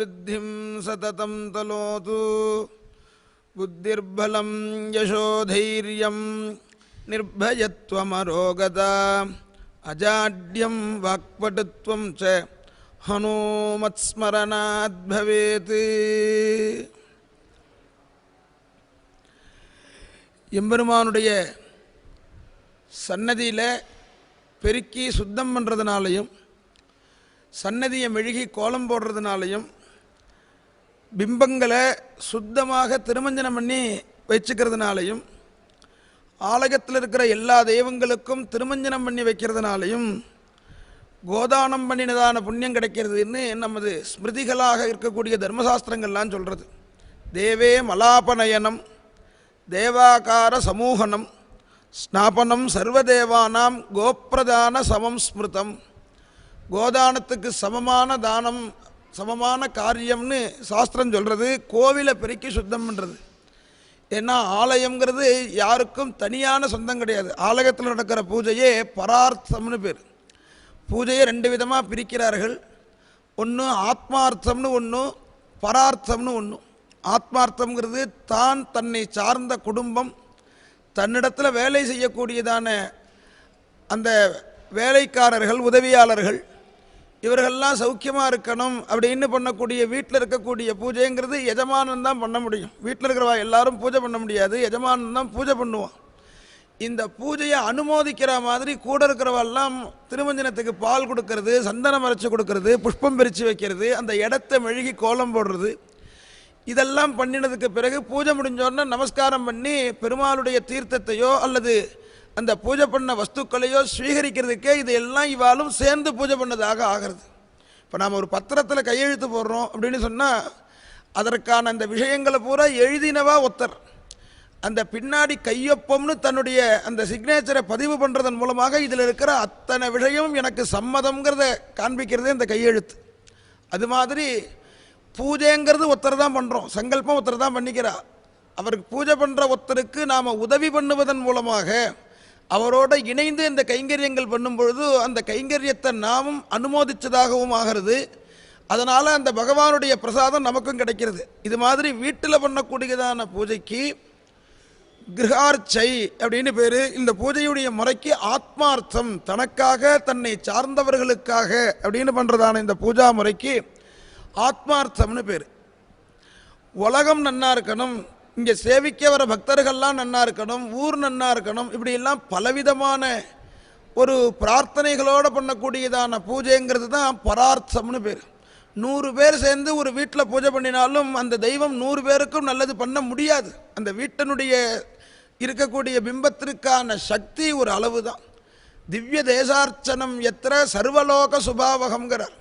वृद्धिं सततं तनोतु बुद्धिर्बलं यशोधैर्यं निर्भयत्वमरोगता अजाड्यं वाक्पटुत्वं च हनुमत्स्मरणात् भवेत्. எம்பெருமானுடைய சன்னதியில் பெருக்கி சுத்தம் பண்ணுறதுனாலையும் சன்னதியை மெழுகி கோலம் போடுறதுனாலையும் பிம்பங்களை சுத்தமாக திருமஞ்சனம் பண்ணி வச்சுக்கிறதுனாலையும் ஆலயத்தில் இருக்கிற எல்லா தெய்வங்களுக்கும் திருமஞ்சனம் பண்ணி வைக்கிறதுனாலையும் கோதானம் பண்ணினதான புண்ணியம் கிடைக்கிறதுன்னு நமது ஸ்மிருதிகளாக இருக்கக்கூடிய தர்மசாஸ்திரங்கள்லாம் சொல்கிறது. தேவே மலாபநயனம் தேவாகார சமூகனம் ஸ்நாபனம் சர்வதேவானாம் கோப்பிரதான சமம் ஸ்மிருதம். கோதானத்துக்கு சமமான தானம் சமமான காரியம்னு சாஸ்திரம் சொல்கிறது. கோவிலை பெருக்கி சுத்தம் பண்ணுறது. ஏன்னா ஆலயங்கிறது யாருக்கும் தனியான சொந்தம் கிடையாது. ஆலயத்தில் நடக்கிற பூஜையே பரார்த்தம்னு பேர். பூஜையை ரெண்டு விதமாக பிரிக்கிறார்கள். ஒன்று ஆத்மார்த்தம்னு ஒன்று, பரார்த்தம்னு ஒன்று. ஆத்மார்த்தம்ங்கிறது தான் தன்னை சார்ந்த குடும்பம் தன்னிடத்தில் வேலை செய்யக்கூடியதான அந்த வேலைக்காரர்கள் உதவியாளர்கள் இவர்கள்லாம் சௌக்கியமாக இருக்கணும் அப்படின்னு பண்ணக்கூடிய வீட்டில் இருக்கக்கூடிய பூஜைங்கிறது எஜமானன் தான் பண்ண முடியும். வீட்டில் இருக்கிறவா எல்லாரும் பூஜை பண்ண முடியாது, எஜமானன் தான் பூஜை பண்ணுவான். இந்த பூஜையை அனுமோதிக்கிற மாதிரி கூட இருக்கிறவெல்லாம் திருமஞ்சனத்துக்கு பால் கொடுக்கறது, சந்தனம் அரைச்சி கொடுக்கறது, புஷ்பம் பிரித்து வைக்கிறது, அந்த இடத்த மெழுகி கோலம் போடுறது, இதெல்லாம் பண்ணினதுக்கு பிறகு பூஜை முடிஞ்சோன்னா நமஸ்காரம் பண்ணி பெருமாளுடைய தீர்த்தத்தையோ அல்லது அந்த பூஜை பண்ண வஸ்துக்களையோ ஸ்வீகரிக்கிறதுக்கே இதையெல்லாம் இவாலும் சேர்ந்து பூஜை பண்ணதாக ஆகிறது. இப்போ நாம் ஒரு பத்திரத்தில் கையெழுத்து போடுறோம் அப்படின்னு சொன்னால் அதற்கான அந்த விஷயங்களை பூரா எழுதினவா ஒத்தர், அந்த பின்னாடி கையொப்பம்னு தன்னுடைய அந்த சிக்னேச்சரை பதிவு பண்ணுறதன் மூலமாக இதில் இருக்கிற அத்தனை விஷயமும் எனக்கு சம்மதம்ங்கிறத காண்பிக்கிறதே இந்த கையெழுத்து. அது மாதிரி பூஜைங்கிறது ஒருத்தர் தான் பண்ணுறோம், சங்கல்பம் ஒருத்தர் தான் பண்ணிக்கிறா. அவருக்கு பூஜை பண்ணுற ஒருத்தருக்கு நாம் உதவி பண்ணுவதன் மூலமாக அவரோட இணைந்து இந்த கைங்கரியங்கள் பண்ணும் பொழுது அந்த கைங்கரியத்தை நாமும் அனுமோதித்ததாகவும் ஆகிறது. அதனால் அந்த பகவானுடைய பிரசாதம் நமக்கும் கிடைக்கிறது. இது மாதிரி வீட்டில் பண்ணக்கூடியதான பூஜைக்கு கிரகார்ச்சை அப்படின்னு பேர். இந்த பூஜையுடைய முறைக்கு ஆத்மார்த்தம், தனக்காக தன்னை சார்ந்தவர்களுக்காக அப்படின்னு பண்ணுறதான இந்த பூஜா முறைக்கு ஆத்மார்த்தம்னு பேர். உலகம் நன்னா இருக்கணும், இங்கே சேவிக்க வர பக்தர்கள்லாம் நன்னா இருக்கணும், ஊர் நன்னா இருக்கணும், இப்படியெல்லாம் பலவிதமான ஒரு பிரார்த்தனைகளோடு பண்ணக்கூடியதான பூஜைங்கிறது தான் பரார்த்தம்னு பேர். 100 பேர் சேர்ந்து ஒரு வீட்டில் பூஜை பண்ணினாலும் அந்த தெய்வம் 100 பேருக்கும் நல்லது பண்ண முடியாது. அந்த வீட்டினுடைய இருக்கக்கூடிய பிம்பத்திற்கான சக்தி ஒரு அளவு தான். திவ்ய தேசார்ச்சனம் எத்திர சர்வலோக சுபாவகம்ங்கிறார்.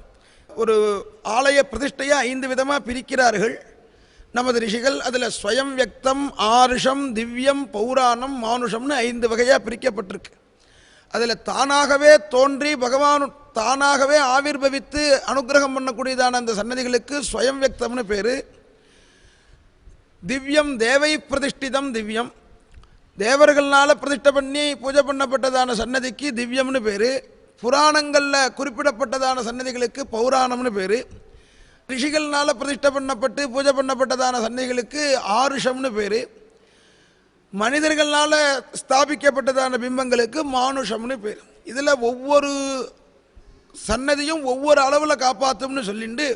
ஒரு ஆலய பிரதிஷ்டையை 5 விதமாக பிரிக்கிறார்கள் நமது ரிஷிகள். அதில் ஸ்வயம் வியக்தம், ஆருஷம், திவ்யம், பௌராணம், மானுஷம்னு 5 வகையாக பிரிக்கப்பட்டிருக்கு. அதில் தானாகவே தோன்றி பகவான் தானாகவே ஆவிர்பவித்து அனுகிரகம் பண்ணக்கூடியதான அந்த சன்னதிகளுக்கு ஸ்வயம் வியக்தம்னு பேர். திவ்யம் தேவை பிரதிஷ்டிதம் திவ்யம், தேவர்களால் பிரதிஷ்டை பண்ணி பூஜை பண்ணப்பட்டதான சன்னதிக்கு திவ்யம்னு பேர். புராணங்களில் குறிப்பிடப்பட்டதான சன்னதிகளுக்கு பௌராணம்னு பேர். ரிஷிகள்னால் பிரதிஷ்டை பண்ணப்பட்டு பூஜை பண்ணப்பட்டதான சன்னதிகளுக்கு ஆருஷம்னு பேர். மனிதர்களால் ஸ்தாபிக்கப்பட்டதான பிம்பங்களுக்கு மானுஷம்னு பேர். இதில் ஒவ்வொரு சன்னதியும் ஒவ்வொரு அளவில் காப்பாற்றும்னு சொல்லிட்டு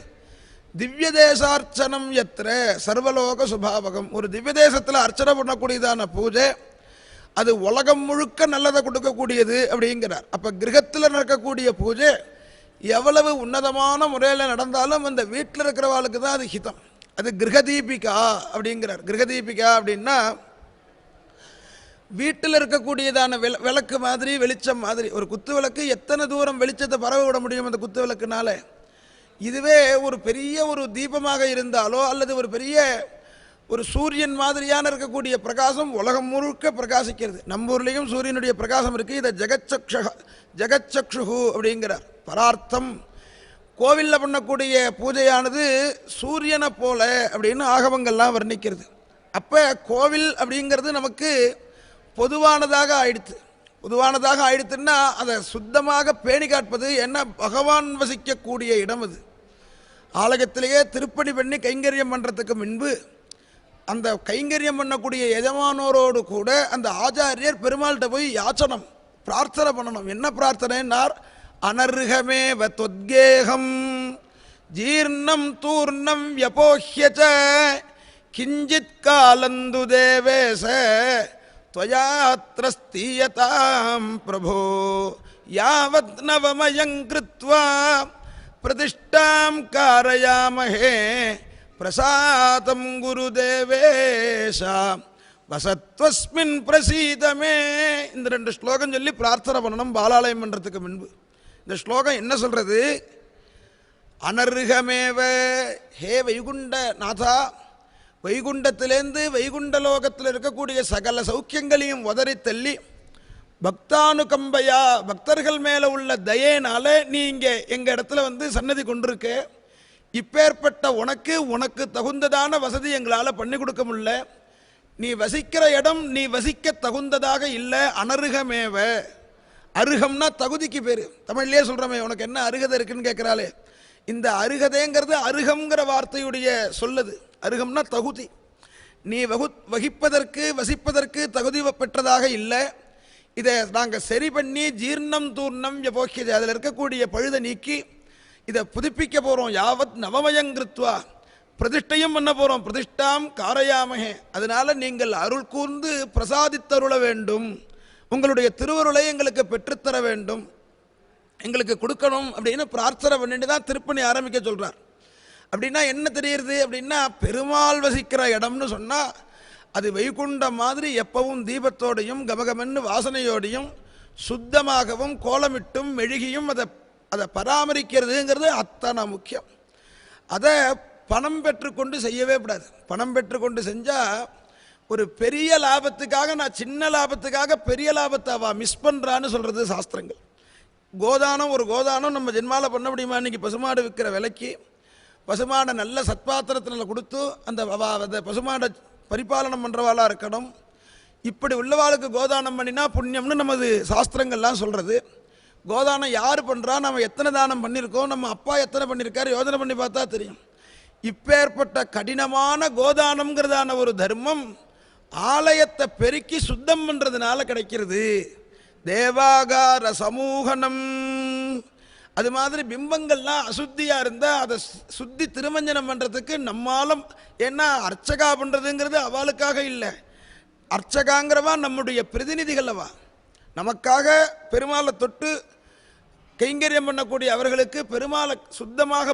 திவ்ய தேசார்ச்சனம் எத்திர சர்வலோக சுபாவகம். ஒரு திவ்ய தேசத்தில் அர்ச்சனை பண்ணக்கூடியதான பூஜை அது உலகம் முழுக்க நல்லதை கொடுக்கக்கூடியது அப்படிங்கிறார். அப்போ கிரகத்தில் நடக்கக்கூடிய பூஜை எவ்வளவு உன்னதமான முறையில் நடந்தாலும் அந்த வீட்டில் இருக்கிறவாளுக்கு தான் அது ஹிதம். அது கிரகதீபிகா அப்படிங்கிறார். கிரகதீபிகா அப்படின்னா வீட்டில் இருக்கக்கூடியதான விளக்கு மாதிரி, வெளிச்சம் மாதிரி. ஒரு குத்து விளக்கு எத்தனை தூரம் வெளிச்சத்தை பரவ விட முடியும் அந்த குத்து விளக்குனால? இதுவே ஒரு பெரிய ஒரு தீபமாக இருந்தாலோ அல்லது ஒரு பெரிய ஒரு சூரியன் மாதிரியான இருக்கக்கூடிய பிரகாசம் உலகம் முழுக்க பிரகாசிக்கிறது. நம்ம ஊர்லேயும் சூரியனுடைய பிரகாசம் இருக்குது. இதை ஜெகச்சக்ஷு அப்படிங்கிறார். பரார்த்தம் கோவிலில் பண்ணக்கூடிய பூஜையானது சூரியனை போல அப்படின்னு ஆகவங்கள்லாம் வர்ணிக்கிறது. அப்போ கோவில் அப்படிங்கிறது நமக்கு பொதுவானதாக ஆயிடுத்துன்னா அதை சுத்தமாக பேணி காட்பது. என்ன பகவான் வசிக்கக்கூடிய இடம் அது. ஆலயத்திலேயே திருப்பணி பண்ணி கைங்கரியம் பண்ணுறதுக்கு முன்பு அந்த கைங்கரியம் பண்ணக்கூடிய எஜமானோரோடு கூட அந்த ஆச்சாரியர் பெருமாள்கிட்ட போய் யாச்சனம் பிரார்த்தனை பண்ணணும். என்ன பிரார்த்தனைன்னார், அனர்ஹமேவ தொத்கேகம் ஜீர்ணம் தூர்ணம் வ்யபோஹ்யச கிஞ்சித் காலந்து தேவேச त्वयात्रस्तीयतां प्रभो यावत् नवमयं कृत्वा प्रतिष्ठां कारयामहे प्रसादं गुरुदेवेश வசத்வஸ்மின் பிரசீதமே. இந்த 2 ஸ்லோகம் சொல்லி பிரார்த்தனை பண்ணணும் பாலாலயம் பண்ணுறதுக்கு முன்பு. இந்த ஸ்லோகம் என்ன சொல்கிறது, அனர்ஹமேவ ஹே வைகுண்ட நாதா, வைகுண்டத்திலேருந்து வைகுண்ட லோகத்தில் இருக்கக்கூடிய சகல சௌக்கியங்களையும் உதறி தள்ளி பக்தானுகம்பையா பக்தர்கள் மேலே உள்ள தயேனால நீ இங்கே எங்கள் இடத்துல வந்து சன்னதி கொண்டிருக்க. இப்பேற்பட்ட உனக்கு தகுந்ததான வசதி எங்களால் பண்ணி கொடுக்க முடியல. நீ வசிக்கிற இடம் நீ வசிக்க தகுந்ததாக இல்லை. அனருகமேவ, அருகம்னா தகுதிக்கு பேர். தமிழ்லேயே சொல்கிறோமே உனக்கு என்ன அருகதை இருக்குன்னு கேட்குறாளே, இந்த அருகதைங்கிறது அருகம்ங்கிற வார்த்தையுடைய சொல்லுது. அருகம்னா தகுதி. நீ வகிப்பதற்கு வசிப்பதற்கு தகுதி பெற்றதாக இல்லை. இதை நாங்கள் சரி பண்ணி ஜீர்ணம் தூர்ணம் யபோக்கியது, அதில் இருக்கக்கூடிய பழுதை நீக்கி இதை புதுப்பிக்க போகிறோம். யாவத் நவமயங்கிருத்வா, பிரதிஷ்டையும் பண்ண போகிறோம். பிரதிஷ்டாம் காரையாமகே, அதனால் நீங்கள் அருள் கூர்ந்து பிரசாதித்தருள வேண்டும். உங்களுடைய திருவருளை எங்களுக்கு பெற்றுத்தர வேண்டும், எங்களுக்கு கொடுக்கணும் அப்படின்னு பிரார்த்தனை பண்ணிட்டு தான் திருப்பணி ஆரம்பிக்க சொல்கிறார். அப்படின்னா என்ன தெரியுது அப்படின்னா, பெருமாள் வசிக்கிற இடம்னு சொன்னால் அது வைகுண்டம் மாதிரி எப்பவும் தீபத்தோடையும் கமகமன்னு வாசனையோடையும் சுத்தமாகவும் கோலமிட்டும் மெழுகியும் அதை பராமரிக்கிறதுங்கிறது அத்தனை முக்கியம். அதை பணம் பெற்றுக்கொண்டு செய்யவே கூடாது. பணம் பெற்றுக்கொண்டு செஞ்சால் ஒரு பெரிய லாபத்துக்காக, நான் சின்ன லாபத்துக்காக பெரிய லாபத்தை அவள் மிஸ் பண்ணுறான்னு சொல்கிறது சாஸ்திரங்கள். கோதானம், ஒரு கோதானம் நம்ம ஜென்மாவில் பண்ண முடியுமா? இன்றைக்கி பசுமாடு விற்கிற விலைக்கு பசுமாடை நல்ல சத்பாத்திரத்தில் கொடுத்து அந்த பசுமாடை பரிபாலனம் பண்ணுறவாளாக இருக்கணும். இப்படி உள்ளவாளுக்கு கோதானம் பண்ணினா புண்ணியம்னு நமது சாஸ்திரங்கள்லாம் சொல்கிறது. கோதானம் யார் பண்ணுறா, நம்ம எத்தனை தானம் பண்ணியிருக்கோம், நம்ம அப்பா எத்தனை பண்ணியிருக்காரு யோசனை பண்ணி பார்த்தா தெரியும். இப்பேற்பட்ட கடினமான கோதானம்ங்கிறதான ஒரு தர்மம் ஆலயத்தை பெருக்கி சுத்தம் பண்ணுறதுனால கிடைக்கிறது. தேவாகார சமூகனம், அது மாதிரி பிம்பங்கள்லாம் அசுத்தியாக இருந்தால் அதை சுத்தி திருமஞ்சனம் பண்ணுறதுக்கு நம்மாலும், ஏன்னா அர்ச்சகா பண்ணுறதுங்கிறது அவளுக்காக இல்லை, அர்ச்சகாங்கிறவா நம்முடைய பிரதிநிதிகளவா. நமக்காக பெருமாளை தொட்டு கைங்கரியம் பண்ணக்கூடிய அவர்களுக்கு பெருமாளை சுத்தமாக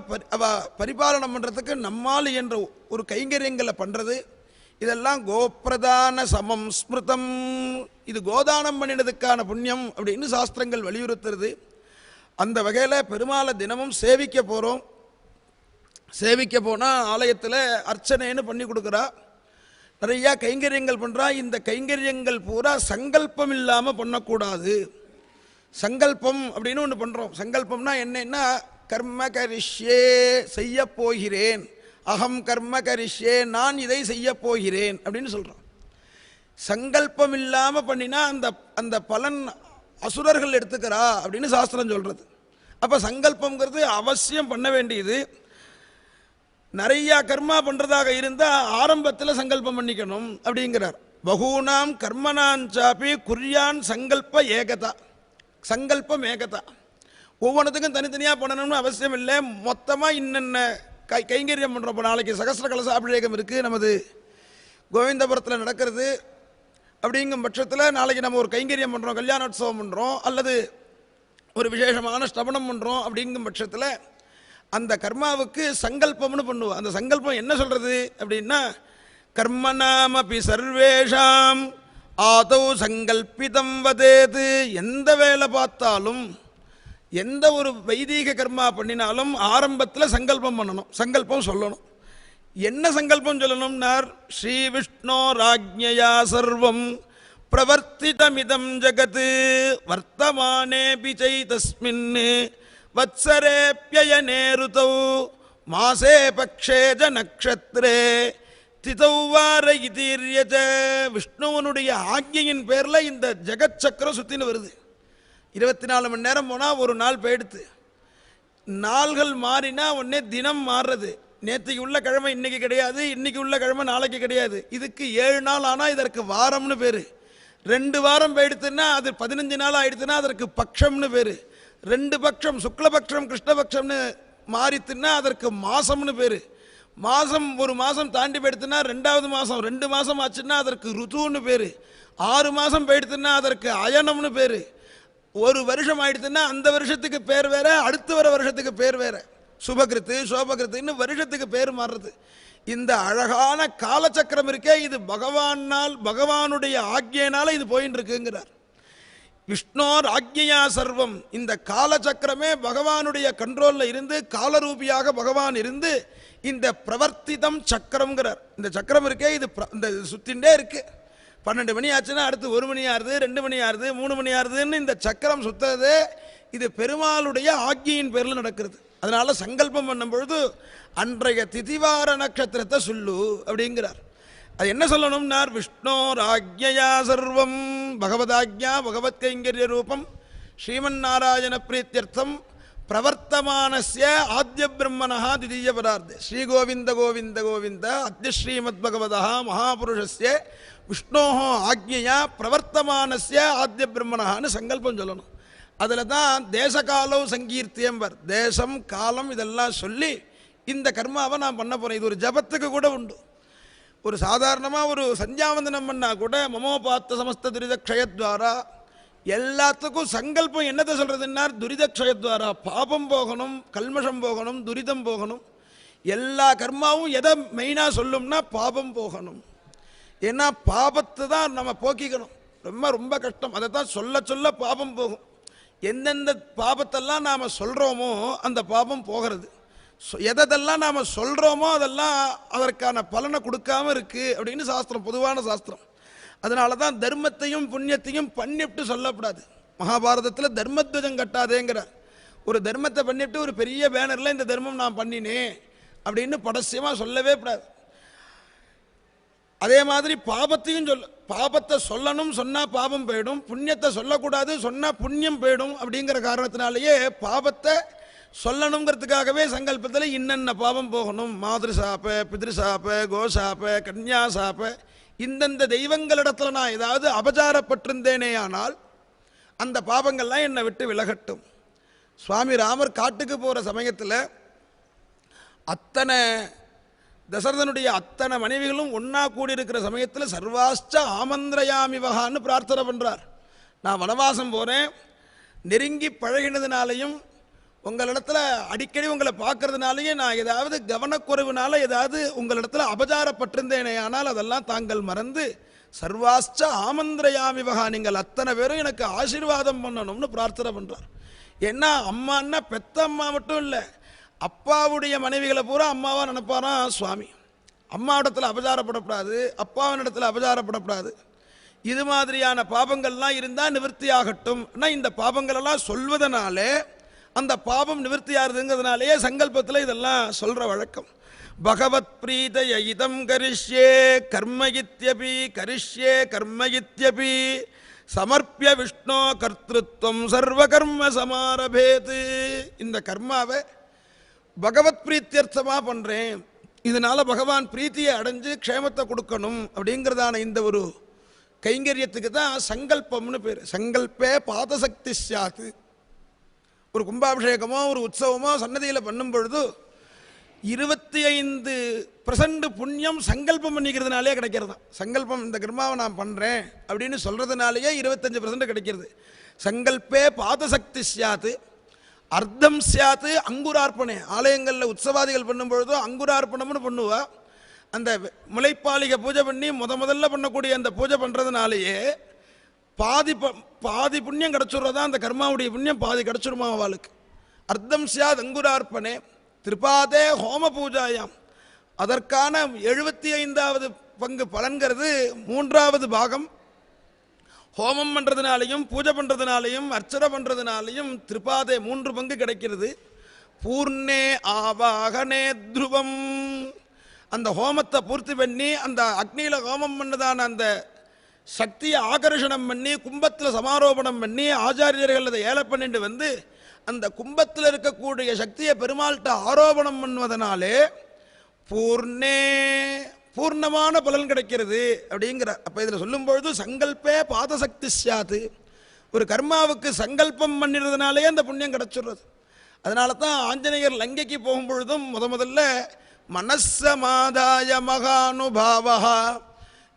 பரிபாலனம் பண்ணுறதுக்கு நம்மால் என்ற ஒரு கைங்கரியங்களை பண்ணுறது. இதெல்லாம் கோப்பிரதான சமம் ஸ்மிருதம், இது கோதானம் பண்ணினதுக்கான புண்ணியம் அப்படின்னு சாஸ்திரங்கள் வலியுறுத்துறது. அந்த வகையில் பெருமாளை தினமும் சேவிக்க போகிறோம். சேவிக்க போனால் ஆலயத்தில் அர்ச்சனைன்னு பண்ணி கொடுக்குறா, நிறையா கைங்கரியங்கள் பண்ணுறா. இந்த கைங்கரியங்கள் பூரா சங்கல்பம் இல்லாமல் பண்ணக்கூடாது. சங்கல்பம் அப்படின்னு ஒன்று பண்ணுறோம். சங்கல்பம்னா என்னன்னா, கர்ம கரிஷ்யே, செய்ய போகிறேன், அகம் கர்ம கரிஷ்யே, நான் இதை செய்ய போகிறேன் அப்படின்னு சொல்கிறோம். சங்கல்பம் இல்லாமல் பண்ணினா அந்த பலன் அசுரர்கள் எடுத்துக்கிறா அப்படின்னு சாஸ்திரம் சொல்கிறது. அப்போ சங்கல்பங்கிறது அவசியம் பண்ண வேண்டியது. நிறையா கர்மா பண்ணுறதாக இருந்தால் ஆரம்பத்தில் சங்கல்பம் பண்ணிக்கணும் அப்படிங்கிறார். பகூனாம் கர்மனாஞ்சாப்பி குறியான் சங்கல்ப ஏகதா, சங்கல்பம் ஏகதா. ஒவ்வொன்றுத்துக்கும் தனித்தனியாக பண்ணணும்னு அவசியம் இல்லை, மொத்தமாக இன்னென்ன கைங்கரியம் பண்ணுறோம். இப்போ நாளைக்கு சகஸ்ர கலச அபிஷேகம் இருக்குது, நமது கோவிந்தபுரத்தில் நடக்கிறது. அப்படிங்கும் பட்சத்தில் நாளைக்கு நம்ம ஒரு கைங்கரியம் பண்ணுறோம், கல்யாணோத்சவம் பண்ணுறோம், அல்லது ஒரு விசேஷமான ஸ்தபனம் பண்ணுறோம். அப்படிங்கும் பட்சத்தில் அந்த கர்மாவுக்கு சங்கல்பம்னு பண்ணுவோம். அந்த சங்கல்பம் என்ன சொல்கிறது அப்படின்னா, கர்மநாமபி சர்வேஷாம் ஆதௌ சங்கல்பிதம் வதேது. எந்த வேலை பார்த்தாலும், எந்த ஒரு வைதீக கர்மா பண்ணினாலும் ஆரம்பத்தில் சங்கல்பம் பண்ணணும், சங்கல்பம் சொல்லணும். என்ன சங்கல்பம் சொல்லணும்னார், ஸ்ரீ விஷ்ணோ ராஜ்ஞயா சர்வம் பிரவர்த்திதமிதம் ஜகத் வர்த்தமானேபி சைதஸ்மின் வத்சரேப்யயனே ருதௌ மாசே பக்ஷே ஜ நக்ஷத்ரே திதௌ வார இதீர்யஜ. விஷ்ணுவனுடைய ஆக்ஞையின் பேரில் இந்த ஜெகத் சக்கரம் சுற்றின்னு வருது. 24 மணி நேரம் போனால் ஒரு நாள் போயிடுத்து. நாள்கள் மாறினா உடனே தினம் மாறுறது. நேற்றுக்கு உள்ள கிழமை இன்னைக்கு கிடையாது, இன்னைக்கு உள்ள கிழமை நாளைக்கு கிடையாது. இதுக்கு 7 நாள் ஆனால் இதற்கு வாரம்னு பேர். 2 வாரம் போயிடுத்துன்னா அது 15 நாள் ஆயிடுத்துன்னா அதற்கு பட்சம்னு பேர். 2 பட்சம் சுக்லபக்ஷம் கிருஷ்ணபக்ஷம்னு மாறித்துன்னா அதற்கு மாசம்னு பேர். மாதம் 1 மாதம் தாண்டி போயிடுத்துன்னா 2வது மாதம், 2 மாதம் ஆச்சுன்னா அதற்கு ருத்துன்னு பேர். 6 மாதம் போயிடுத்துன்னா அதற்கு அயனம்னு பேர். 1 வருஷம் ஆயிடுத்துன்னா அந்த வருஷத்துக்கு பேர் வேற, அடுத்து வர வருஷத்துக்கு பேர் வேற. சுபகிருத்து சோபகிருத்துன்னு வருஷத்துக்கு பேர் மாறுறது. இந்த அழகான காலச்சக்கரம் இருக்கே, இது பகவானுடைய ஆக்ஞையினால இது போயின்னு இருக்குங்கிறார். விஷ்ணோர் ஆக்ஞையா சர்வம். இந்த காலச்சக்கரமே பகவானுடைய கண்ட்ரோலில் இருந்து, காலரூபியாக பகவான் இருந்து இந்த பிரவர்த்திதம் சக்கரம்ங்கிறார். இந்த சக்கரம் இருக்கே, இது இந்த சுத்தின்ண்டே இருக்கு. 12 மணி ஆச்சுன்னா அடுத்து 1 மணி ஆறுது, 2 மணி ஆறுது, 3 மணி ஆறுதுன்னு இந்த சக்கரம் சுத்துறது. இது பெருமாளுடைய ஆக்ஞையின் பேரில் நடக்கிறது. அதனால சங்கல்பம் பண்ணும் பொழுது அன்றைய திதிவார நட்சத்திரத்தை சொல்லு அப்படிங்கிறார். அது என்ன சொல்லணும்னார், விஷ்ணோர் ஆக்ஞயா சர்வம். பகவதாக்ஞா பகவத் கைங்கரிய ரூபம் ஸ்ரீமன் நாராயண பிரீத்தியர்த்தம் பிரவர்த்தமானஸ்ய ஆத்ய பிரம்மணா திதீய பதார்த்தே ஸ்ரீ கோவிந்த கோவிந்த கோவிந்த அத்ய ஸ்ரீமத் பகவதா மகாபுருஷஸ்ய விஷ்ணோஹோ ஆக்ஞையா பிரவர்த்தமானஸ்ய ஆத்ய பிரம்மணான்னு சங்கல்பம் சொல்லணும். அதில் தான் தேசகாலம் சங்கீர்த்தியம்பர். தேசம் காலம் இதெல்லாம் சொல்லி இந்த கர்மாவை நான் பண்ண போகிறேன். இது ஒரு ஜபத்துக்கு கூட உண்டு. ஒரு சாதாரணமாக ஒரு சந்தியாவந்தனம் பண்ணால் கூட மமோபாத்த சமஸ்த துரிதக்ஷயத்வாரா, எல்லாத்துக்கும் சங்கல்பம் என்னத்தை சொல்கிறதுன்னார், துரிதக்ஷயத்வாரா. பாபம் போகணும், கல்மஷம் போகணும், துரிதம் போகணும். எல்லா கர்மாவும் எதை மெயினாக சொல்லும்னா பாபம் போகணும். ஏன்னா பாபத்தை தான் நம்ம போக்கிக்கணும். ரொம்ப ரொம்ப கஷ்டம். அதை தான் சொல்ல சொல்ல பாபம் போகும். எந்தெந்த பாபத்தெல்லாம் நாம் சொல்கிறோமோ அந்த பாபம் போகிறது. எதெல்லாம் நாம் சொல்கிறோமோ அதெல்லாம் அதற்கான பலனை கொடுக்காம இருக்குது அப்படின்னு சாஸ்திரம், பொதுவான சாஸ்திரம். அதனால தான் தர்மத்தையும் புண்ணியத்தையும் பண்ணிவிட்டு சொல்லக்கூடாது. மகாபாரதத்தில் தர்மத்வஜம் கட்டாதேங்கிறார். ஒரு தர்மத்தை பண்ணிவிட்டு ஒரு பெரிய பேனரில் இந்த தர்மம் நான் பண்ணினேன் அப்படின்னு படசியமாக சொல்லவே கூடாது. அதே மாதிரி பாபத்தையும் பாபத்தை சொல்லணும், சொன்னால் பாபம் போயிடும். புண்ணியத்தை சொல்லக்கூடாது, சொன்னால் புண்ணியம் போயிடும். அப்படிங்கிற காரணத்தினாலேயே பாபத்தை சொல்லணுங்கிறதுக்காகவே சங்கல்பத்தில் இன்னென்ன பாபம் போகணும், மாதிரி சாப்ப, பிதிருசாப்ப, கோசாப்ப, கன்யா சாப்ப, இந்தந்த தெய்வங்களிடத்தில் நான் ஏதாவது அபச்சாரப்பட்டிருந்தேனே ஆனால் அந்த பாபங்கள்லாம் என்னை விட்டு விலகட்டும். சுவாமி ராமர் காட்டுக்கு போகிற சமயத்தில் அத்தனை தசரதனுடைய அத்தனை மனைவிகளும் ஒன்றா கூடியிருக்கிற சமயத்தில் சர்வாஷ்ட ஆமந்திரயாமிவகான்னு பிரார்த்தனை பண்ணுறார். நான் வனவாசம் போகிறேன், நெருங்கி பழகினதுனாலையும் உங்களிடத்தில் அடிக்கடி உங்களை பார்க்கறதுனாலையும் நான் ஏதாவது கவனக்குறைவுனால ஏதாவது உங்களிடத்தில் அபச்சாரப்பட்டிருந்தேனே ஆனால் அதெல்லாம் தாங்கள் மறந்து சர்வாஷ்ட ஆமந்திரயாமிவகா, நீங்கள் அத்தனை பேரும் எனக்கு ஆசீர்வாதம் பண்ணணும்னு பிரார்த்தனை பண்ணுறார். ஏன்னா அம்மான்னா பெத்த அம்மா மட்டும் இல்லை, அப்பாவுடைய மனைவிகளை பூரா அம்மாவாக நினைப்பாராம் சுவாமி. அம்மாவிடத்தில் அபச்சாரப்படக்கூடாது, அப்பாவினிடத்தில் அபச்சாரப்படக்கூடாது. இது மாதிரியான பாபங்கள்லாம் இருந்தால் நிவர்த்தி ஆகட்டும். ஆனால் இந்த பாபங்களெல்லாம் சொல்வதனாலே அந்த பாபம் நிவர்த்தி ஆகுதுங்கிறதுனாலேயே சங்கல்பத்தில் இதெல்லாம் சொல்கிற வழக்கம். பகவத் பிரீதய இதம் கரிஷ்யே கர்மயித்யபி கரிஷ்யே கர்மயித்யபி சமர்ப்பிய விஷ்ணோ கர்த்திருவம் சர்வகர்ம சமாரபேது. இந்த கர்மாவை பகவத் பிரீத்தியர்த்தமாக பண்ணுறேன், இதனால் பகவான் பிரீத்தியை அடைஞ்சு க்ஷேமத்தை கொடுக்கணும் அப்படிங்கிறதான இந்த ஒரு கைங்கரியத்துக்கு தான் சங்கல்பம்னு பேர். சங்கல்பே பாதசக்தி சாத்து. ஒரு கும்பாபிஷேகமோ ஒரு உற்சவமோ சன்னதியில் பண்ணும் பொழுது 25% புண்ணியம் சங்கல்பம் பண்ணிக்கிறதுனாலே கிடைக்கிறது தான். சங்கல்பம் இந்த கர்மாவை நான் பண்ணுறேன் அப்படின்னு சொல்கிறதுனாலேயே 25% கிடைக்கிறது. சங்கல்பே பாதசக்தி சாத்து அர்த்தம் சாத்து அங்குரார்ப்பணே. ஆலயங்களில் உற்சவாதிகள் பண்ணும் பொழுதோ அங்குரார்ப்பணம்னு பண்ணுவா. அந்த முளைப்பாலிகை பூஜை பண்ணி முதல்ல பண்ணக்கூடிய அந்த பூஜை பண்ணுறதுனாலேயே பாதி புண்ணியம் கிடச்சிடுறதா, அந்த கர்மாவுடைய புண்ணியம் பாதி கிடச்சிருமா அவளுக்கு. அர்த்தம் சாத் அங்குரார்ப்பணே திரிபாதே ஹோம பூஜாயாம். அதற்கான 75வது பங்கு பலன்கிறது 3வது பாகம். ஹோமம் பண்ணுறதுனாலையும் பூஜை பண்ணுறதுனாலையும் அர்ச்சனை பண்ணுறதுனாலையும் திரிபாதே 3 பங்கு கிடைக்கிறது. பூர்ணே ஆவாகனே துருவம். அந்த ஹோமத்தை பூர்த்தி பண்ணி அந்த அக்னியில் ஹோமம் பண்ணதான அந்த சக்தியை ஆகர்ஷணம் பண்ணி கும்பத்தில் சமாரோபணம் பண்ணி ஆச்சாரியர்கள் அதை ஏல பண்ணிட்டு வந்து அந்த கும்பத்தில் இருக்கக்கூடிய சக்தியை பெருமாள்கிட்ட ஆரோபணம் பண்ணுவதனாலே பூர்ணமான பலன் கிடைக்கிறது அப்படிங்கிற. அப்போ இதில் சொல்லும்பொழுது சங்கல்பே பாதசக்தி சாத்து, ஒரு கர்மாவுக்கு சங்கல்பம் பண்ணிடுறதுனாலே அந்த புண்ணியம் கிடைச்சிடுறது. அதனால தான் ஆஞ்சநேயர் லங்கைக்கு போகும்பொழுதும் முதல்ல மனசமாதாய மகானுபாவா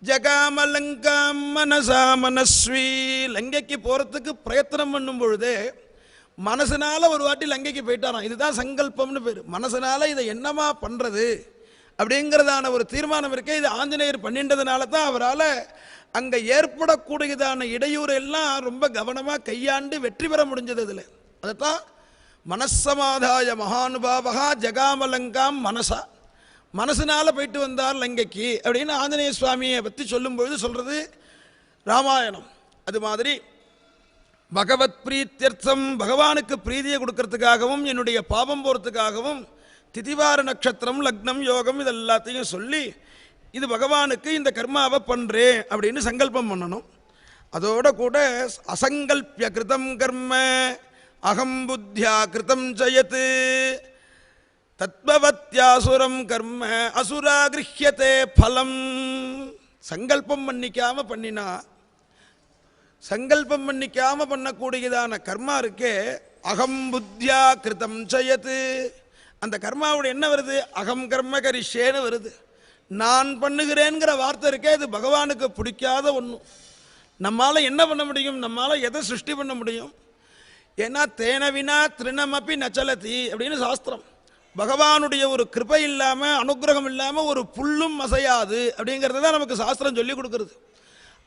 ஜகாமலங்காம் மனசா மனஸ்வி, லங்கைக்கு போகிறதுக்கு பிரயத்தனம் பண்ணும் பொழுதே மனசனால ஒரு வாட்டி லங்கைக்கு போயிட்டாராம். இதுதான் சங்கல்பம்னு பேர். மனசனால இதை என்னமா பண்ணுறது அப்படிங்கிறதான ஒரு தீர்மானம் இருக்கே, இது ஆஞ்சநேயர் பண்ணின்றதுனால தான் அவரால் அங்கே ஏற்படக்கூடியதான இடையூறு எல்லாம் ரொம்ப கவனமாக கையாண்டு வெற்றி பெற முடிஞ்சது. இதில் அதைத்தான் மனசமாதாய மகானுபாவகா ஜகாமலங்காம் மனசா, மனசுனால போயிட்டு வந்தார் லங்கைக்கு அப்படின்னு ஆஞ்சநேய சுவாமியை பற்றி சொல்லும்பொழுது சொல்கிறது ராமாயணம். அது மாதிரி பகவத் பிரீத்தியர்த்தம், பகவானுக்கு பிரீதியை கொடுக்கறதுக்காகவும் என்னுடைய பாபம் போகிறதுக்காகவும் திதிவார நட்சத்திரம் லக்னம் யோகம் இது எல்லாத்தையும் சொல்லி இது பகவானுக்கு இந்த கர்மாவை பண்ணுறேன் அப்படின்னு சங்கல்பம் பண்ணணும். அதோட கூட அசங்கல்பிய கிருதம் கர்ம அகம் புத்தியா கிருதம் ஜயத்து தத்பவத்யாசுரம் கர்ம அசுரா கிருஹ்யதே பலம். சங்கல்பம் பண்ணிக்காம பண்ணக்கூடியதான கர்மா இருக்கே, அகம் புத்தியா கிருதம் ஜயத்து, அந்த கர்மாவோட என்ன வருது, அகம் கர்ம கரிஷேன்னு வருது. நான் பண்ணுகிறேங்கிற வார்த்தை இருக்கே, இது பகவானுக்கு பிடிக்காத ஒன்று. நம்மால் என்ன பண்ண முடியும், நம்மால் எதை சிருஷ்டி பண்ண முடியும்? ஏன்னா தேனவினா திருணமப்பி நச்சலதி அப்படின்னு சாஸ்திரம். பகவானுடைய ஒரு கிருபை இல்லாமல் அனுகிரகம் இல்லாமல் ஒரு புல்லும் அசையாது அப்படிங்கிறது தான் நமக்கு சாஸ்திரம் சொல்லி கொடுக்குறது.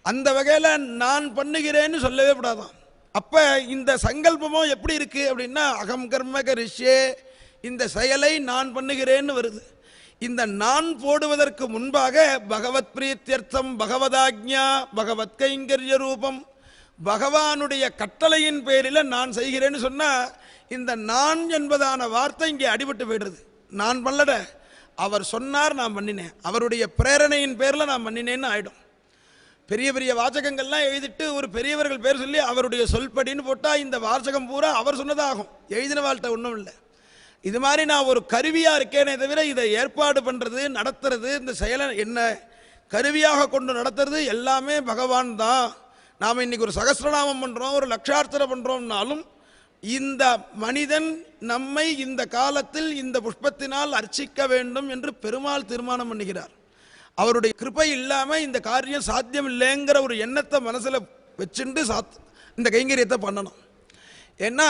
அந்த வகையில் நான் பண்ணுகிறேன்னு சொல்லவே கூடாதான். அப்போ இந்த சங்கல்பமோ எப்படி இருக்குது அப்படின்னா அகம் கர்ம கரிஷ்யே, இந்த செயலை நான் பண்ணுகிறேன்னு வருது. இந்த நான் போடுவதற்கு முன்பாக பகவத் பிரீத்தியர்த்தம் பகவதாக்ஞா பகவத் கைங்கரிய ரூபம், பகவானுடைய கட்டளையின் பேரில் நான் செய்கிறேன்னு சொன்னால் இந்த நான் என்பதான வார்த்தை இங்கே அடிபட்டு போயிடுறது. நான் பண்ணல, அவர் சொன்னார் நான் பண்ணினேன், அவருடைய பிரேரணையின் பேரில் நான் பண்ணினேன்னு ஆகிடும். பெரிய பெரிய வாசகங்கள்லாம் எழுதிட்டு ஒரு பெரியவர்கள் பேர் சொல்லி அவருடைய சொல்படின்னு போட்டால் இந்த வாசகம் பூரா அவர் சொன்னதாகும், எழுதின வாழ்க்கை ஒன்றும் இல்லை. இது மாதிரி நான் ஒரு கருவியாக இருக்கேனே தவிர இதை ஏற்பாடு பண்ணுறது நடத்துறது இந்த செயலை என்ன கருவியாக கொண்டு நடத்துறது எல்லாமே பகவான் தான். நாம் இன்றைக்கி ஒரு சகஸ்ரநாமம் பண்ணுறோம், ஒரு லட்சார்த்தனை பண்ணுறோம்னாலும் இந்த மனிதன் நம்மை இந்த காலத்தில் இந்த புஷ்பத்தினால் அர்ச்சிக்க வேண்டும் என்று பெருமாள் தீர்மானம் பண்ணுகிறார். அவருடைய கிருபை இல்லாமல் இந்த காரியம் சாத்தியம் இல்லைங்கிற ஒரு எண்ணத்தை மனசில் வச்சுட்டு இந்த கைங்கரியத்தை பண்ணணும். ஏன்னா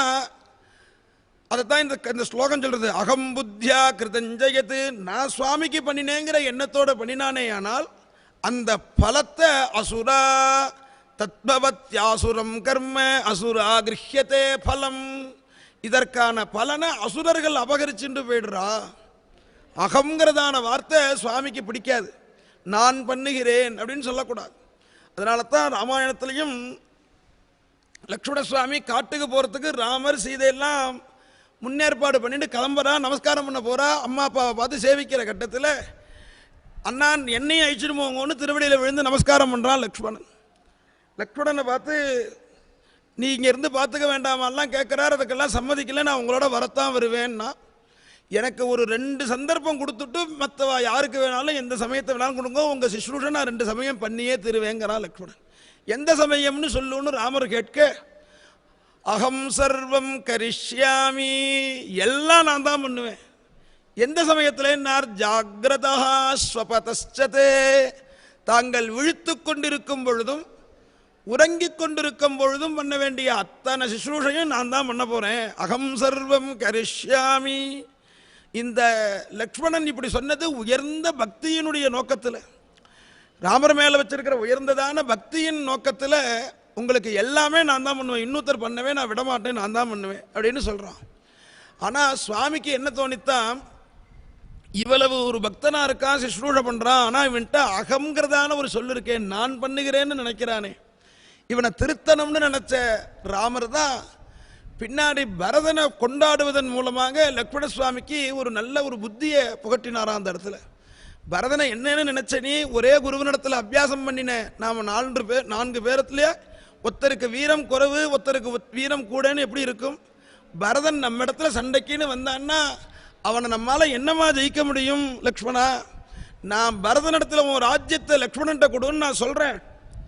அதைத்தான் இந்த ஸ்லோகம் சொல்கிறது, அகம் புத்தியா கிருதஞ்சயத்து, நான் சுவாமிக்கு பண்ணினேங்கிற எண்ணத்தோடு பண்ணினானே ஆனால் அந்த பலத்தை அசுரா தத்பவத்யாசுரம் கர்ம அசுரா கிருஹ்யதே பலம், இதற்கான பலனை அசுரர்கள் அபகரிச்சுட்டு போயிடுறா. அகங்கிறதான வார்த்தை சுவாமிக்கு பிடிக்காது, நான் பண்ணுகிறேன் அப்படின்னு சொல்லக்கூடாது. அதனால தான் ராமாயணத்துலேயும் லக்ஷ்மண சுவாமி காட்டுக்கு போகிறதுக்கு ராமர் சீதையெல்லாம் முன்னேற்பாடு பண்ணிட்டு கிளம்புறா, நமஸ்காரம் பண்ண போகிறா. அம்மா அப்பாவை பார்த்து சேவிக்கிற கட்டத்தில் அண்ணா என்னையும் அழிச்சிட்டு போங்கன்னு திருவடியில் விழுந்து நமஸ்காரம் பண்ணுறான் லக்ஷ்மணன். லக்ஷ்மணனை பார்த்து நீ இங்கே இருந்து பார்த்துக்க வேண்டாமெல்லாம் கேட்குறாரு. அதுக்கெல்லாம் சம்மதிக்கல, நான் உங்களோட வரத்தான் வருவேன்னா. எனக்கு ஒரு 2 சந்தர்ப்பம் கொடுத்துட்டு மற்றவா யாருக்கு வேணாலும் எந்த சமயத்தை வேணாலும் கொடுங்க, உங்கள் சிஸ்ரூஷன் நான் 2 சமயம் பண்ணியே தருவேங்கிறான் லக்ஷ்மணன். எந்த சமயம்னு சொல்லுன்னு ராமர் கேட்க, அகம் சர்வம் கரிஷ்யாமி, எல்லாம் நான் தான் பண்ணுவேன். எந்த சமயத்தில் ஜாகிரதா ஸ்வபதஸ்சதே, தாங்கள் விழித்து கொண்டிருக்கும் பொழுதும் உறங்கிக் கொண்டிருக்கும் பொழுதும் பண்ண வேண்டிய அத்தனை சிஸ்ரூஷையும் நான் தான் பண்ண போகிறேன். அகம் சர்வம் கரிஷ்யாமி. இந்த லக்ஷ்மணன் இப்படி சொன்னது உயர்ந்த பக்தியினுடைய நோக்கத்தில், ராமர் மேலே வச்சிருக்கிற உயர்ந்ததான பக்தியின் நோக்கத்தில் உங்களுக்கு எல்லாமே நான் தான் பண்ணுவேன், இன்னொருத்தர் பண்ணவே நான் விடமாட்டேன், நான் தான் பண்ணுவேன் அப்படின்னு சொல்கிறான். ஆனால் சுவாமிக்கு என்ன தோணித்தான், இவ்வளவு ஒரு பக்தனாக இருக்கான், சிஸ்ரூஷ பண்ணுறான், ஆனால் இவன்ட்ட அகங்கிறதான ஒரு சொல் இருக்கேன், நான் பண்ணுகிறேன்னு நினைக்கிறானே, இவனை திருத்தனம்னு நினச்ச ராமர் தான் பின்னாடி பரதனை கொண்டாடுவதன் மூலமாக லக்ஷ்மண சுவாமிக்கு ஒரு நல்ல ஒரு புத்தியை புகட்டினாராம். அந்த இடத்துல பரதனை என்னன்னு நினைச்ச நீ, ஒரே குருவனிடத்தில் அபியாசம் பண்ணின நாம் 4 பேரத்துலேயே ஒருத்தருக்கு வீரம் குறைவு ஒருத்தருக்கு வீரம் கூடன்னு எப்படி இருக்கும்? பரதன் நம்ம இடத்துல சண்டைக்குன்னு வந்தான்னா அவனை நம்மால் என்னமா ஜெயிக்க முடியும் லக்ஷ்மணா? நான் பரதனிடத்துல உன் ராஜ்யத்தை லக்ஷ்மணன்ட்ட கொடுன்னு நான் சொல்கிறேன்.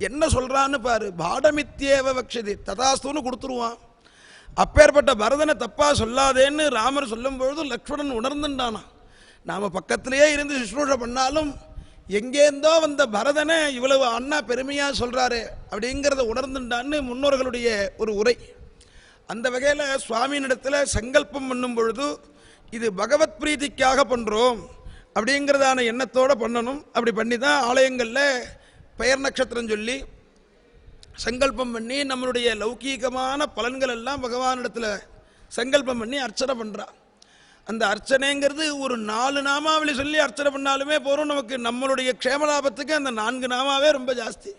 என்ன சொல்கிறான்னு பாரு. பாடமித்யேவ வக்ஷதி ததாஸ்துன்னு கொடுத்துருவான். அப்பேற்பட்ட பரதனை தப்பாக சொல்லாதேன்னு ராமர் சொல்லும் பொழுது லக்ஷ்மணன் உணர்ந்துட்டானா. நாம் பக்கத்திலேயே இருந்து சுஷ்ரூஷை பண்ணாலும் எங்கேருந்தோ வந்த பரதனை இவ்வளவு அண்ணா பெருமையாக சொல்கிறாரு அப்படிங்கிறத உணர்ந்துட்டான்னு முன்னோர்களுடைய ஒரு உரை. அந்த வகையில் சுவாமியினிடத்தில் சங்கல்பம் பண்ணும் பொழுது இது பகவத் பிரீதிக்காக பண்ணுறோம் அப்படிங்கிறதான எண்ணத்தோடு பண்ணணும். அப்படி பண்ணி தான் ஆலயங்களில் பெயர் நட்சத்திரம் சொல்லி சங்கல்பம் பண்ணி நம்மளுடைய லௌகீகமான பலன்கள் எல்லாம் பகவானிடத்தில் சங்கல்பம் பண்ணி அர்ச்சனை பண்ணுறா. அந்த அர்ச்சனைங்கிறது ஒரு 4 நாமாவளி சொல்லி அர்ச்சனை பண்ணாலுமே போகிறோம். நமக்கு நம்மளுடைய க்ஷேமலாபத்துக்கு அந்த 4 நாமாவே ரொம்ப ஜாஸ்தி.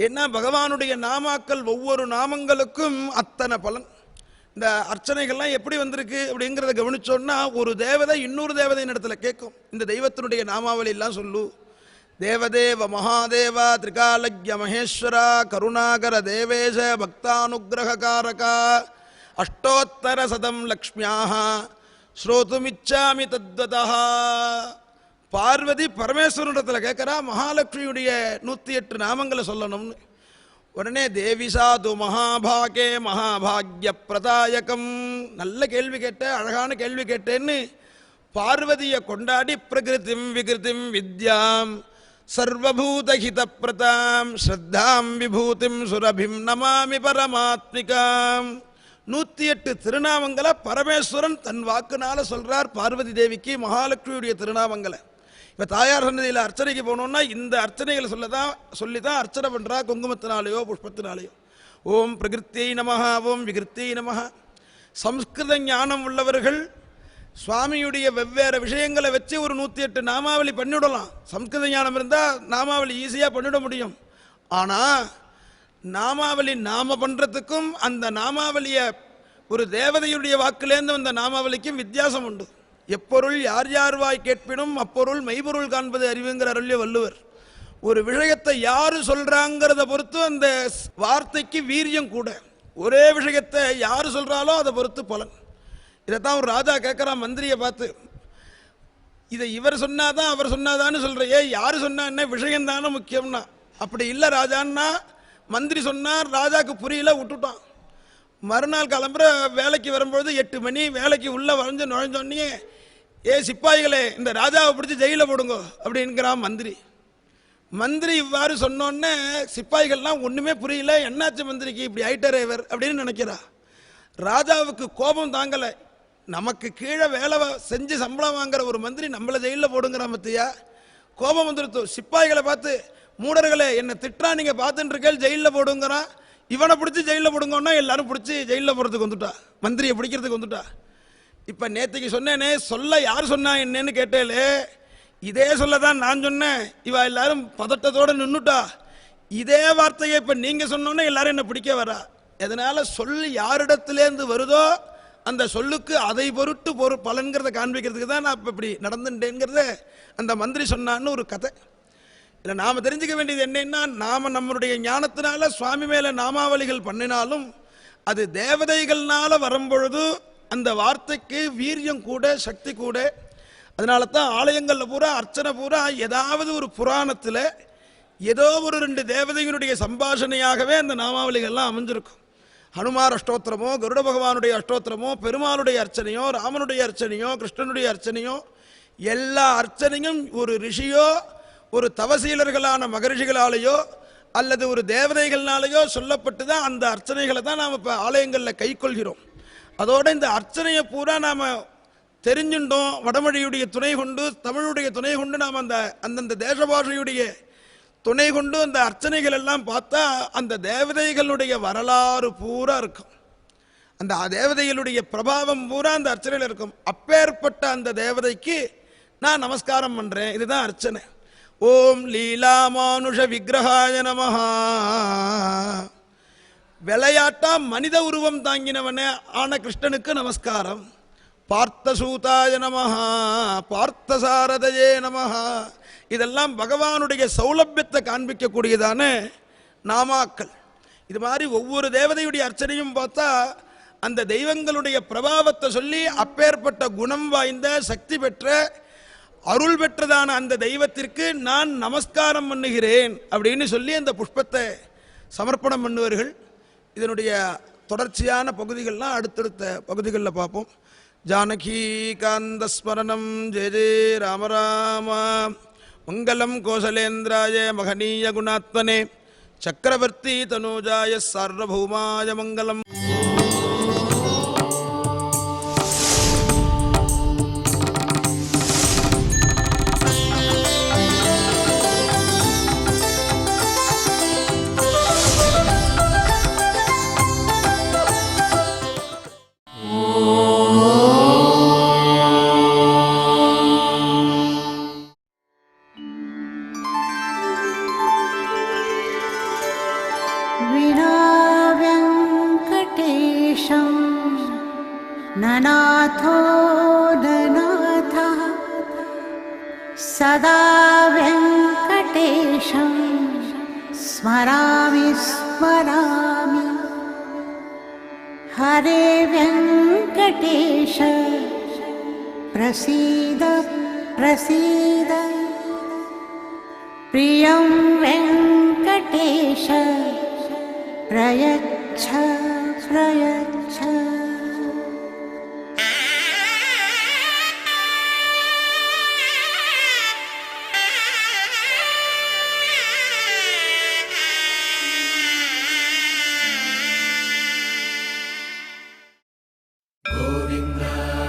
ஏன்னா பகவானுடைய நாமாக்கள் ஒவ்வொரு நாமங்களுக்கும் அத்தனை பலன். இந்த அர்ச்சனைகள்லாம் எப்படி வந்திருக்கு அப்படிங்கிறத கவனிச்சோன்னா ஒரு தேவதை இன்னொரு தேவதையின் இடத்துல கேட்கும், இந்த தெய்வத்தினுடைய நாமாவளி எல்லாம் சொல்லு. தேவதேவ மகாதேவா திரிகாலக்ய மகேஸ்வரா கருணாகர தேவேஷ பக்தானுகிரகாரகா அஷ்டோத்தர சதம் லக்ஷ்மியாக ஸ்ரோதுமிச்சாமி தத்வதா. பார்வதி பரமேஸ்வரனிடத்தில் கேட்குறா மகாலட்சுமியுடைய 108 நாமங்களை சொல்லணும்னு. உடனே தேவி சாது மகாபாகே மகாபாக்ய பிரதாயகம், நல்ல கேள்வி கேட்ட, அழகான கேள்வி கேட்டேன்னு பார்வதியை கொண்டாடி பிரகிருதிம் விகிருதிம் வித்யாம் சர்வபூதஹித பிரதாம் ஸ்ரத்தாம் விபூதிம் சுரபிம் நமாமி பரமாத்மிகாம். 108 திருநாமங்களை பரமேஸ்வரன் தன் வாக்குனால சொல்றார் பார்வதி தேவிக்கு மகாலட்சுமியுடைய திருநாமங்களை. இப்போ தாயார் சன்னதியில் அர்ச்சனைக்கு போனோம்னா இந்த அர்ச்சனைகளை சொல்லி தான் அர்ச்சனை பண்ணுறா, குங்குமத்தினாலேயோ புஷ்பத்தினாலேயோ. ஓம் பிரகிருத்தியை நமஹ ஓம் விகிருத்தியை நமஹ. சம்ஸ்கிருத ஞானம் உள்ளவர்கள் சுவாமியுடைய வெவ்வேறு விஷயங்களை வச்சு ஒரு 108 நாமாவளி பண்ணிவிடலாம். சம்ஸ்கிருத ஞானம் இருந்தால் நாமாவளி ஈஸியாக பண்ணிவிட முடியும். ஆனால் நாமாவளி நாம பண்ணுறதுக்கும் அந்த நாமாவளியை ஒரு தேவதையுடைய வாக்குலேருந்து வந்த நாமாவளிக்கும் வித்தியாசம் உண்டு. எப்பொருள் யார் யார் வாய் கேட்பினும் அப்பொருள் மெய்பொருள் காண்பது அறிவுங்கிற அருளிய வள்ளுவர். ஒரு விஷயத்தை யார் சொல்கிறாங்கிறத பொறுத்து அந்த வார்த்தைக்கு வீரியம் கூட. ஒரே விஷயத்தை யார் சொல்கிறாலோ அதை பொறுத்து பலன். இதைத்தான் ஒரு ராஜா கேட்குறான் மந்திரியை பார்த்து, இதை இவர் சொன்னாதான் அவர் சொன்னாதான்னு சொல்கிறையே, யார் சொன்னா என்ன, விஷயம்தானே முக்கியம்னா. அப்படி இல்லை ராஜான்னா, மந்திரி சொன்னார், ராஜாவுக்கு புரியல, விட்டுட்டான். மறுநாள் கிளம்புற வேலைக்கு வரும்பொழுது 8 மணி வேலைக்கு உள்ளே நுழைஞ்சோடனே, ஏ சிப்பாய்களே இந்த ராஜாவை பிடிச்சி ஜெயிலில் போடுங்க அப்படிங்கிறான் மந்திரி. மந்திரி இவ்வாறு சொன்னோன்னே சிப்பாய்கள்லாம் ஒன்றுமே புரியல, என்னாச்சு மந்திரிக்கு இப்படி ஆயிட்டாரே இவர் அப்படின்னு நினைக்கிறா. ராஜாவுக்கு கோபம் தாங்கலை. நமக்கு கீழே வேலை செஞ்சு சம்பளம் வாங்குற ஒரு மந்திரி நம்மளை ஜெயிலில் போடுங்கிறான் பத்தியா. கோபம் வந்துடுத்து. சிப்பாய்களை பார்த்து, மூடர்களே என்னை திட்டா நீங்கள் பார்த்துட்டு இருக்கேன், ஜெயிலில் போடுங்கிறான். இவனை பிடிச்சி ஜெயிலில் போடுங்கன்னா எல்லாரும் பிடிச்சி ஜெயிலில் போடுறதுக்கு வந்துட்டா, மந்திரியை பிடிக்கிறதுக்கு வந்துட்டா. இப்போ நேற்றுக்கு சொன்னேனே, சொல்ல யார் சொன்னா என்னன்னு கேட்டேலே, இதே சொல்லதான் நான் சொன்னேன். இவ எல்லாரும் பதட்டத்தோடு நின்றுட்டா. இதே வார்த்தையை இப்போ நீங்கள் சொன்னோன்னே எல்லாரும் என்னை பிடிக்க வரா. அதனால சொல் யாரிடத்துலேருந்து வருதோ அந்த சொல்லுக்கு அதை பொருட்டு பலன்கிறத காண்பிக்கிறதுக்கு தான் நான் இப்போ இப்படி நடந்துட்டேங்கிறத அந்த மந்திரி சொன்னான்னு ஒரு கதை. இல்லை நாம் தெரிஞ்சுக்க வேண்டியது என்னன்னா, நாம் நம்மளுடைய ஞானத்தினால சுவாமி மேலே நாமாவளிகள் பண்ணினாலும் அது தேவதைகள்னால வரும்பொழுது அந்த வார்த்தைக்கு வீரியம் கூட சக்தி கூட. அதனால தான் ஆலயங்களில் பூரா அர்ச்சனை பூரா ஏதாவது ஒரு புராணத்தில் ஏதோ ஒரு 2 தேவதைகளுடைய சம்பாஷணையாகவே அந்த நாமாவளிகள்லாம் அமைஞ்சிருக்கும். ஹனுமார் அஷ்டோத்திரமோ, கருட பகவானுடைய அஷ்டோத்திரமோ, பெருமாளுடைய அர்ச்சனையோ, ராமனுடைய அர்ச்சனையோ, கிருஷ்ணனுடைய அர்ச்சனையோ, எல்லா அர்ச்சனையும் ஒரு ரிஷியோ ஒரு தவசீலர்களான மகரிஷிகளாலேயோ அல்லது ஒரு தேவதைகள்னாலேயோ சொல்லப்பட்டு தான் அந்த அர்ச்சனைகளை தான் நாம் இப்போ ஆலயங்களில் கை கொள்கிறோம். அதோடு இந்த அர்ச்சனையை பூரா நாம் தெரிஞ்சுட்டோம். வடமொழியுடைய துணை கொண்டு, தமிழுடைய துணை கொண்டு நாம் அந்தந்த தேச பாஷையுடைய துணை கொண்டு அந்த அர்ச்சனைகள் எல்லாம் பார்த்தா அந்த தேவதைகளுடைய வரலாறு பூரா இருக்கும். அந்த தேவதைகளுடைய பிரபாவம் பூரா அந்த அர்ச்சனையில் இருக்கும். அப்பேற்பட்ட அந்த தேவதைக்கு நான் நமஸ்காரம் பண்ணுறேன். இதுதான் அர்ச்சனை. ஓம் லீலா மானுஷ விக்கிரகாய நமஹ. விளையாட்டா மனித உருவம் தாங்கினவனே ஆன கிருஷ்ணனுக்கு நமஸ்காரம். பார்த்தசூதாய நமஹ, பார்த்தசாரதையே நமஹ. இதெல்லாம் பகவானுடைய சௌலபியத்தை காண்பிக்கக்கூடியதான நாமாக்கள். இது மாதிரி ஒவ்வொரு தேவதையுடைய அர்ச்சனையும் பார்த்தா அந்த தெய்வங்களுடைய பிரபாவத்தை சொல்லி அப்பேற்பட்ட குணம் வாய்ந்த சக்தி பெற்ற அருள் பெற்றதான அந்த தெய்வத்திற்கு நான் நமஸ்காரம் பண்ணுகிறேன் அப்படின்னு சொல்லி அந்த புஷ்பத்தை சமர்ப்பணம் பண்ணுவார்கள். இதனுடைய தொடர்ச்சியான பகுதிகள்லாம் அடுத்தடுத்த பகுதிகளில் பார்ப்போம். ஜானகி காந்த ஸ்மரணம் ஜெய ஜெய ராம ராம மங்களம் கோசலேந்திராய மகனீய குணாத்மனே சக்கரவர்த்தி தனூஜாய சார்வபௌமாய மங்களம். ननाथो ननाथः सदा वेङ्कटेशं स्मरामि स्मरामि हरे वेङ्कटेश प्रसीद प्रसीद प्रियं वेङ्कटेश प्रयच्छ प्रयच्छ. Govinda